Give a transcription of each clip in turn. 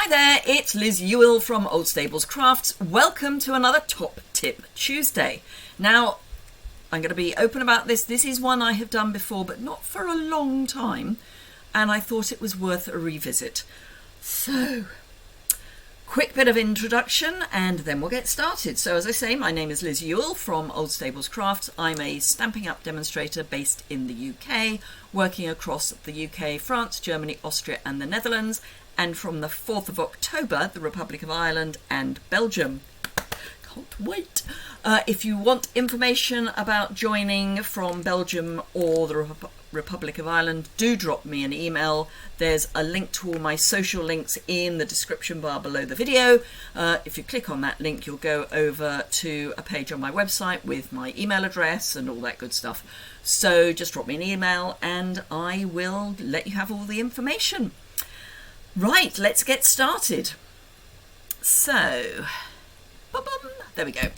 Hi there, it's Liz Yuille from Old Stables Crafts. Welcome to another Top Tip Tuesday. Now, I'm going to be open about this. This is one I have done before, but not for a long time, and I thought it was worth a revisit. So, quick bit of introduction, and then we'll get started. So, as I say, my name is Liz Yuille from Old Stables Crafts. I'm a Stampin' Up demonstrator based in the UK, working across the UK, France, Germany, Austria, and the Netherlands, and from the 4th of October, the Republic of Ireland and Belgium. Can't wait. If you want information about joining from Belgium or the Republic of Ireland, do drop me an email. There's a link to all my social links in the description bar below the video. If you click on that link, you'll go over to a page on my website with my email address and all that good stuff. So just drop me an email and I will let you have all the information. Right, let's get started. So, there we go.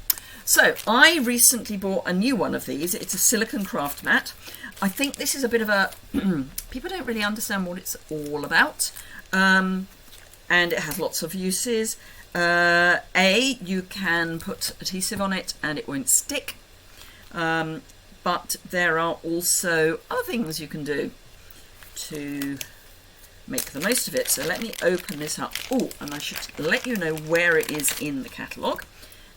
So, I recently bought a new one of these. It's a silicone craft mat. I think this is a bit of a... people don't really understand what it's all about. And it has lots of uses. You can put adhesive on it and it won't stick. But there are also other things you can do to make the most of it. So let me open this up. Oh, and I should let you know where it is in the catalogue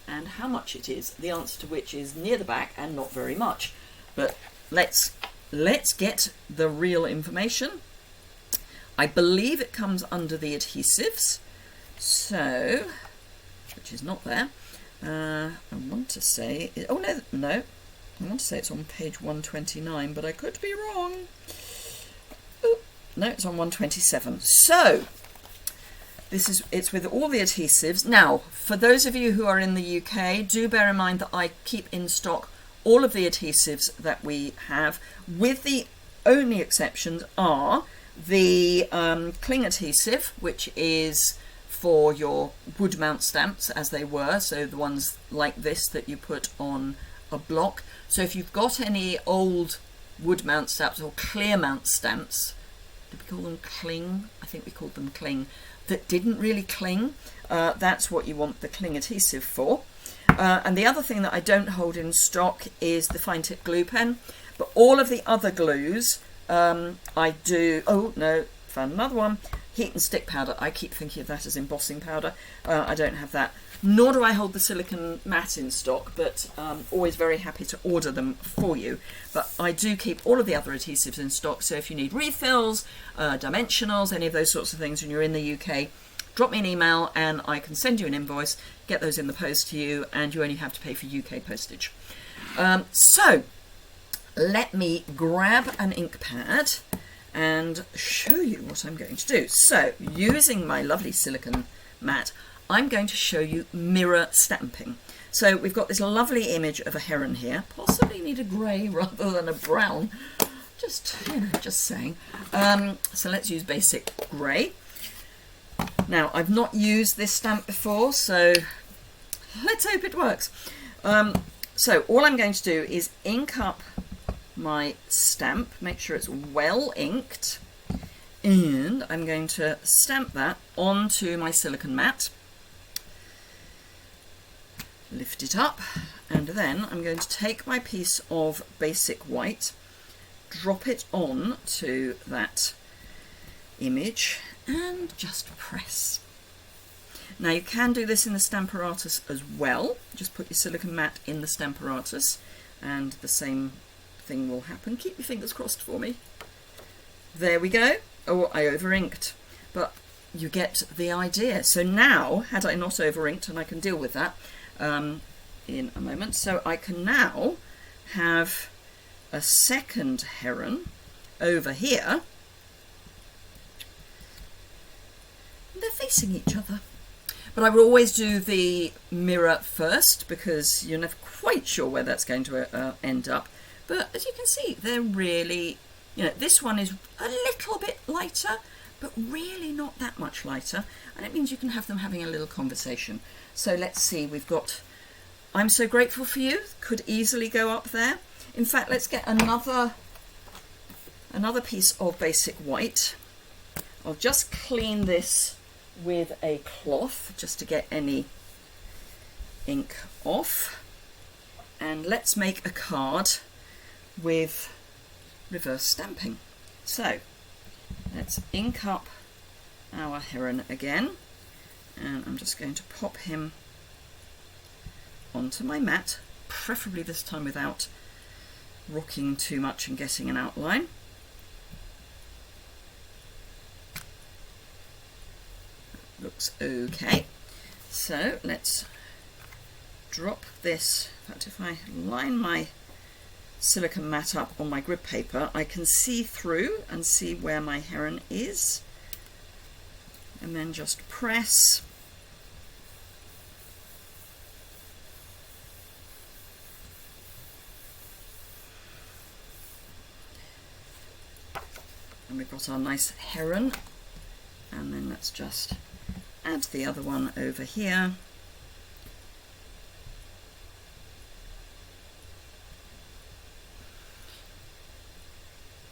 and how much it is. The answer to which is near the back and not very much. But let's get the real information. I believe it comes under the adhesives. So, which is not there. I want to say, oh no. I want to say it's on page 129, but I could be wrong. No, it's on 127. So, it's with all the adhesives. Now, for those of you who are in the UK, do bear in mind that I keep in stock all of the adhesives that we have, with the only exceptions are the cling adhesive, which is for your wood mount stamps, as they were, so the ones like this that you put on a block. So if you've got any old wood mount stamps or clear mount stamps, did we call them cling? I think we called them cling. That didn't really cling. That's what you want the cling adhesive for. And the other thing that I don't hold in stock is the fine tip glue pen. But all of the other glues, I do. Oh no, found another one. Heat and stick powder. I keep thinking of that as embossing powder. I don't have that. Nor do I hold the silicone mat in stock, but always very happy to order them for you. But I do keep all of the other adhesives in stock, so if you need refills, dimensionals, any of those sorts of things when you're in the UK, drop me an email and I can send you an invoice, get those in the post to you, and you only have to pay for UK postage. So, let me grab an ink pad and show you what I'm going to do. So, using my lovely silicone mat, I'm going to show you mirror stamping. So we've got this lovely image of a heron here. Possibly need a grey rather than a brown. Just saying. So let's use basic grey. Now, I've not used this stamp before, so let's hope it works. So all I'm going to do is ink up my stamp, make sure it's well inked, and I'm going to stamp that onto my silicone mat. Lift it up, and then I'm going to take my piece of basic white, drop it on to that image, and just press. Now you can do this in the Stamparatus as well. Just put your silicone mat in the Stamparatus and the same thing will happen. Keep your fingers crossed for me. There we go. Oh, I over-inked, but you get the idea. So now, had I not over-inked, and I can deal with that in a moment, so I can now have a second heron over here. They're facing each other. But I would always do the mirror first because you're never quite sure where that's going to end up. But as you can see, they're really, this one is a little bit lighter, but really not that much lighter. And it means you can have them having a little conversation. So let's see, we've got I'm So Grateful for You, could easily go up there. In fact, let's get another piece of basic white. I'll just clean this with a cloth just to get any ink off, and let's make a card with reverse stamping. So let's ink up our heron again, and I'm just going to pop him onto my mat, preferably this time without rocking too much and getting an outline. Looks okay. So let's drop this. In fact, if I line my silicone mat up on my grid paper, I can see through and see where my heron is, and then just press. And we've got our nice heron, and then let's just add the other one over here.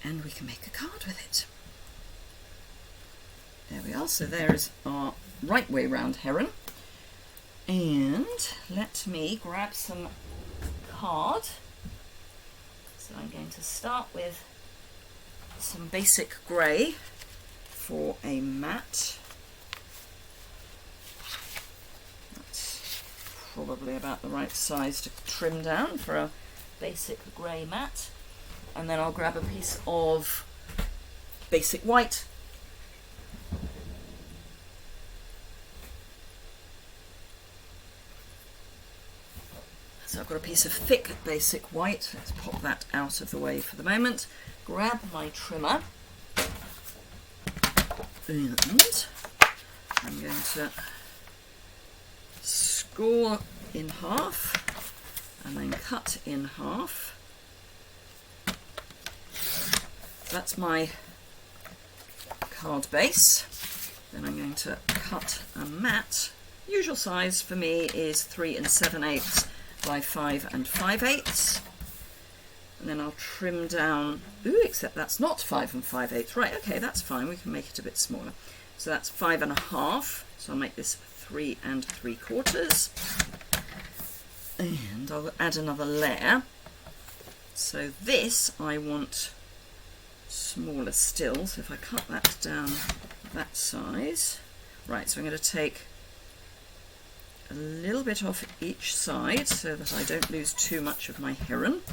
And we can make a card with it. There we are. So there is our right way round heron. And let me grab some card. So I'm going to start with some basic grey for a mat. That's probably about the right size to trim down for a basic grey mat. And then I'll grab a piece of basic white. So I've got a piece of thick basic white. Let's pop that out of the way for the moment. Grab my trimmer, and I'm going to score in half and then cut in half. That's my card base. Then I'm going to cut a mat. Usual size for me is 3 7/8 by 5 5/8. And then I'll trim down, except that's not 5 5/8. Right, okay, that's fine. We can make it a bit smaller. So that's 5 1/2. So I'll make this 3 3/4. And I'll add another layer. So this I want smaller still. So if I cut that down that size. Right, so I'm going to take a little bit off each side so that I don't lose too much of my heron.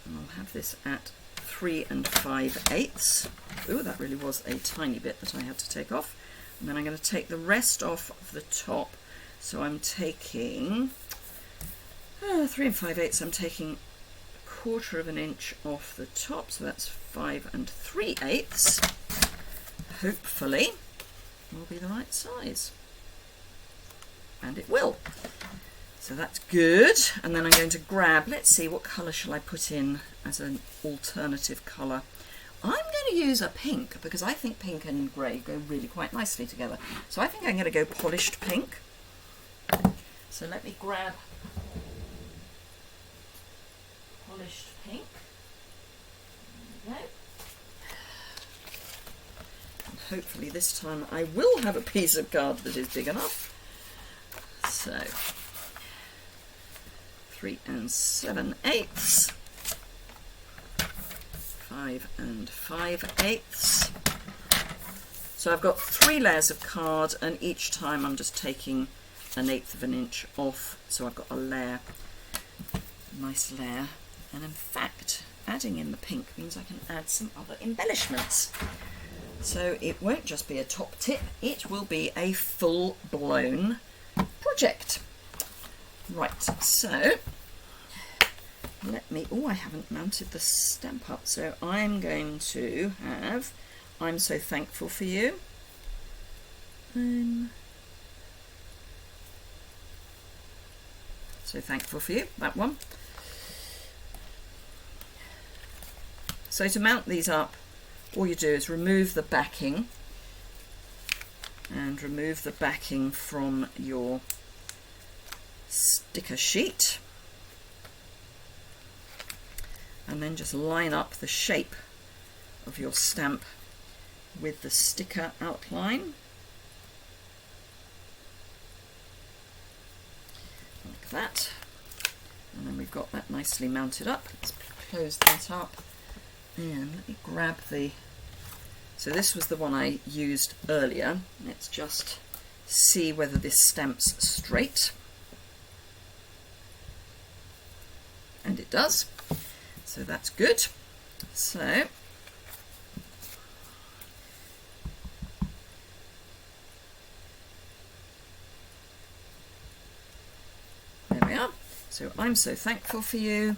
And I'll have this at 3 5/8. That really was a tiny bit that I had to take off. And then I'm going to take the rest off of the top. So I'm taking 3 5/8. I'm taking 1/4 of an inch off the top. So that's 5 3/8. Hopefully will be the right size. And it will. So that's good. And then I'm going to grab, let's see, what colour shall I put in as an alternative colour? I'm going to use a pink because I think pink and grey go really quite nicely together. So I think I'm going to go polished pink. So let me grab polished pink. There we go. And hopefully this time I will have a piece of card that is big enough. So 3 7/8, 5 5/8. So I've got 3 layers of card, and each time I'm just taking 1/8 of an inch off. So I've got a layer, a nice layer. And in fact, adding in the pink means I can add some other embellishments. So it won't just be a top tip, it will be a full-blown project. Right, so let me, I haven't mounted the stamp up, so I'm going to have I'm So Thankful for You. So Thankful for You, that one. So to mount these up, all you do is remove the backing and remove the backing from your sticker sheet, and then just line up the shape of your stamp with the sticker outline. that. And then we've got that nicely mounted up. Let's close that up. And let me grab the... So this was the one I used earlier. Let's just see whether this stamps straight. And it does. So that's good. So there we are. So I'm so thankful for you.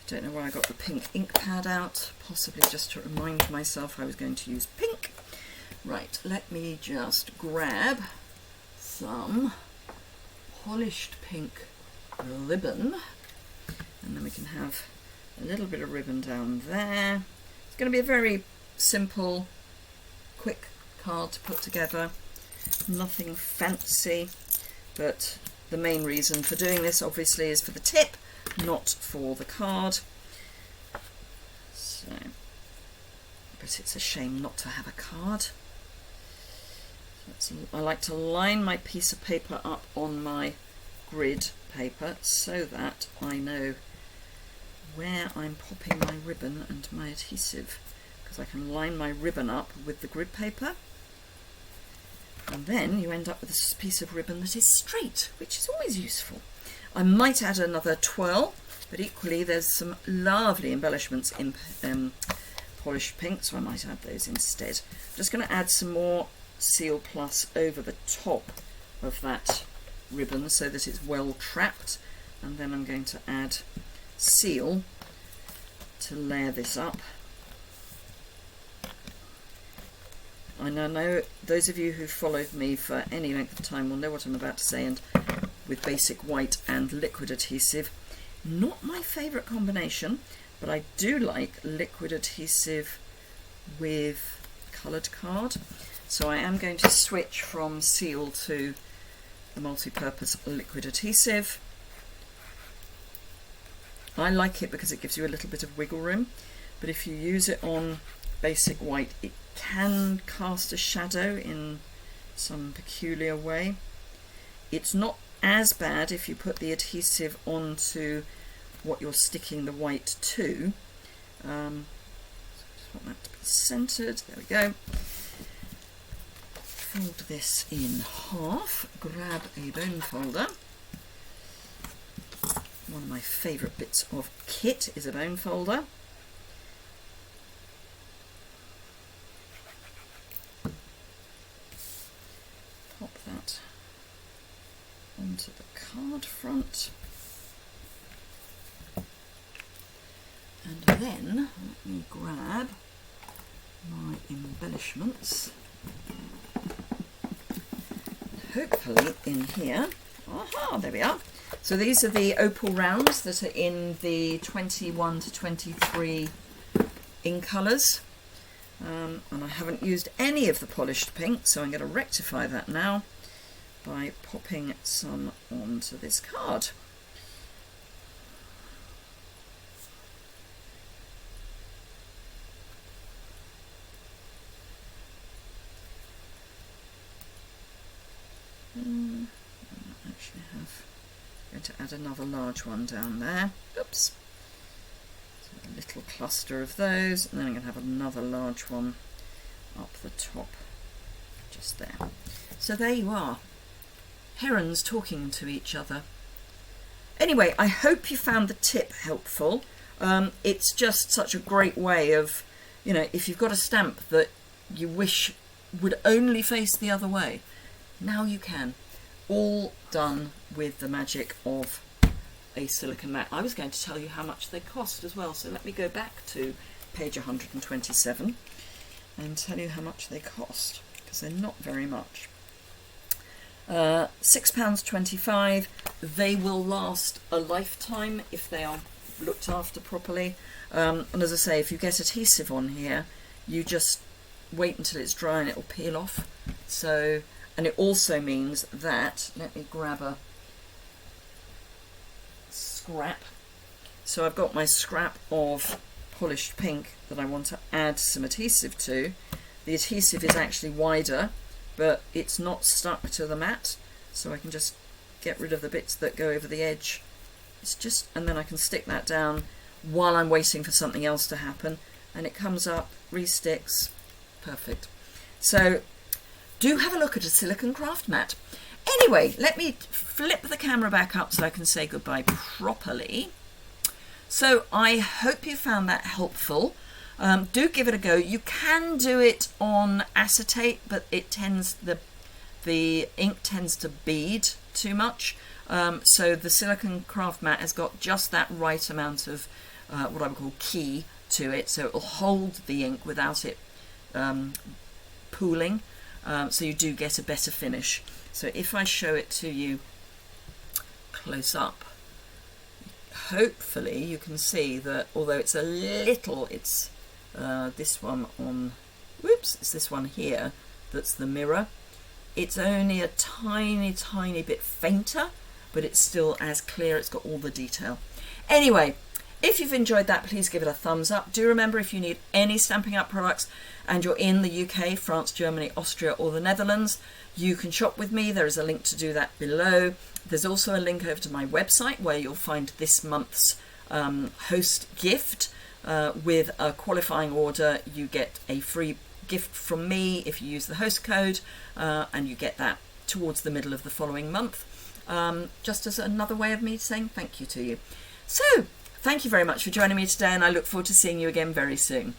Don't know why I got the pink ink pad out, possibly just to remind myself I was going to use pink. Right, let me just grab some polished pink ribbon, and then we can have a little bit of ribbon down there. It's going to be a very simple, quick card to put together, nothing fancy, but the main reason for doing this obviously is for the tip, not for the card. So, but it's a shame not to have a card. So I like to line my piece of paper up on my grid paper so that I know where I'm popping my ribbon and my adhesive, because I can line my ribbon up with the grid paper, and then you end up with a piece of ribbon that is straight, which is always useful. I might add another twirl, but equally there's some lovely embellishments in polished pink, so I might add those instead. I'm just going to add some more Seal Plus over the top of that ribbon so that it's well trapped, and then I'm going to add Seal to layer this up. And I know those of you who followed me for any length of time will know what I'm about to say, and with basic white and liquid adhesive, not my favourite combination, but I do like liquid adhesive with coloured card. So I am going to switch from Seal to the multi-purpose liquid adhesive. I like it because it gives you a little bit of wiggle room, but if you use it on basic white, it can cast a shadow in some peculiar way. It's not as bad if you put the adhesive onto what you're sticking the white to. So I just want that to be centered. There we go. Fold this in half, grab a bone folder. One of my favourite bits of kit is a bone folder. Pop that onto the card front. And then let me grab my embellishments. Hopefully in here. Aha, there we are. So these are the opal rounds that are in the 21 to 23 in colours. And I haven't used any of the polished pink, so I'm going to rectify that now by popping some onto this card. Actually I'm going to add another large one down there. Oops. So a little cluster of those, and then I'm going to have another large one up the top, just there. So there you are. Herons talking to each other. Anyway, I hope you found the tip helpful. It's just such a great way of, you know, if you've got a stamp that you wish would only face the other way, now you can. All done with the magic of a silicone mat. I was going to tell you how much they cost as well, so let me go back to page 127 and tell you how much they cost, because they're not very much. £6.25. They will last a lifetime if they are looked after properly. And as I say, if you get adhesive on here, you just wait until it's dry and it will peel off. So, and it also means that, let me grab a scrap. So I've got my scrap of polished pink that I want to add some adhesive to. The adhesive is actually wider, but it's not stuck to the mat, so I can just get rid of the bits that go over the edge. It's just, and then I can stick that down while I'm waiting for something else to happen, and it comes up, re-sticks, perfect. So do have a look at a silicone craft mat. Anyway, let me flip the camera back up so I can say goodbye properly. So I hope you found that helpful. Do give it a go. You can do it on acetate, but it tends, the ink tends to bead too much. So the silicone craft mat has got just that right amount of what I would call key to it, so it will hold the ink without it pooling, so you do get a better finish. So if I show it to you close up, hopefully you can see that although it's a little, it's this one on, whoops, it's this one here that's the mirror. It's only a tiny bit fainter, but it's still as clear. It's got all the detail. Anyway, if you've enjoyed that, please give it a thumbs up. Do remember, if you need any Stampin' Up products and you're in the UK, France, Germany, Austria or the Netherlands, you can shop with me. There is a link to do that below. There's also a link over to my website where you'll find this month's host gift. With a qualifying order, you get a free gift from me if you use the host code, and you get that towards the middle of the following month, just as another way of me saying thank you to you. So thank you very much for joining me today, and I look forward to seeing you again very soon.